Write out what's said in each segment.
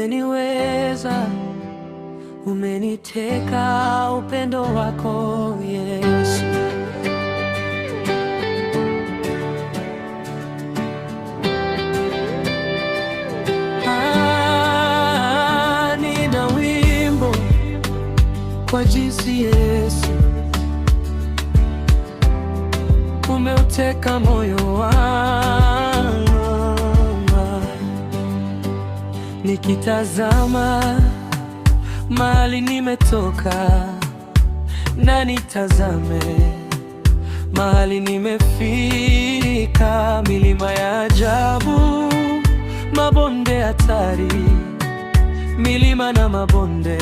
umeniweza, umeniteka upendo wako Yesu. Nina wimbo kwa jinsi Yesu umeuteka moyo wangu. Nikitazama mahali nimetoka na nitazame mahali nimefika, milima ya ajabu, mabonde hatari, milima na mabonde,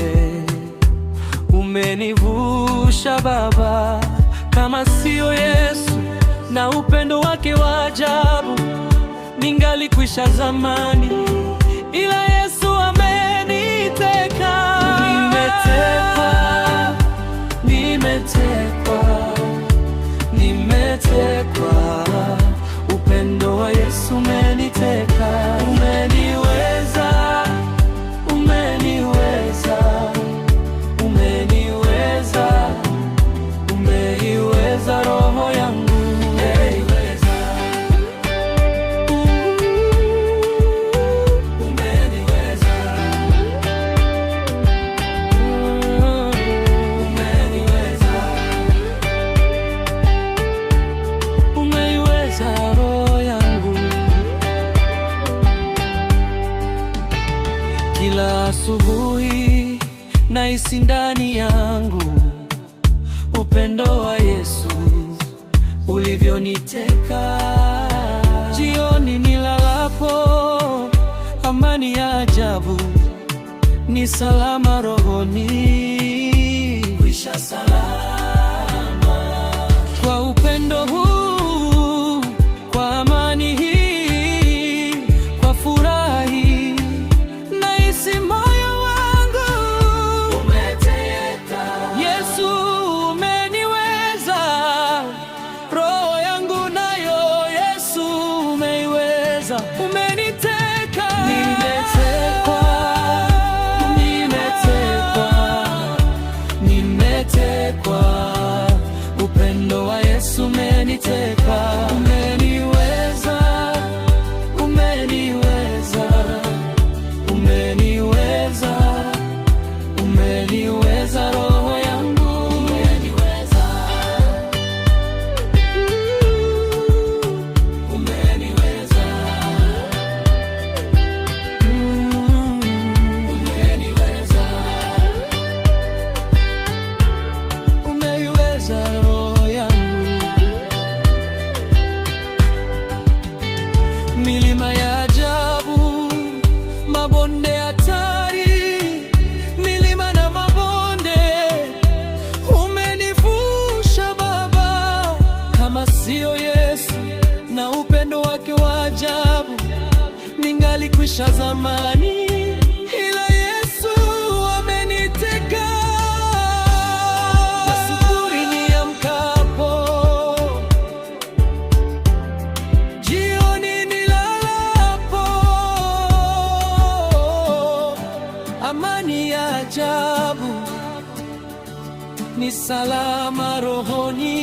umenivusha Baba. Kama sio Yesu na upendo wake wa ajabu, ningalikwisha zamani, ila Yesu ameniteka. Nimetekwa, upendo wa Yesu umeniteka. Umeniweza, umeniweza, umeniweza, umeiweza roho yangu. Kila asubuhi nahisi ndani yangu upendo wa Yesu ulivyoniteka. Jioni nilalapo, amani ya ajabu, ni salama rohoni, kwisha salama. Kwa upendo huu, kwa amani hii, kwa furaha hii, nahisi moyo wangu umeteka. Yesu umeniweza, roho yangu nayo Yesu umeiweza. Umeniteka, nimetekwa, nimetekwa, upendo wa Yesu umeniteka. Umeniweza, umeniweza, umeniweza, umeniweza roho yangu, umeniweza, umeniweza, umeniweza, umeiweza roho yangu. Milima ya ajabu, mabonde hatari, milima na mabonde, umenivusha Baba. Kama sio Yesu na upendo wake wa ajabu, ningalikwisha zamani, ila Yesu ameniteka. Asubuhi niamkapo, jioni nilalapo, amani ya ajabu, ni salama rohoni.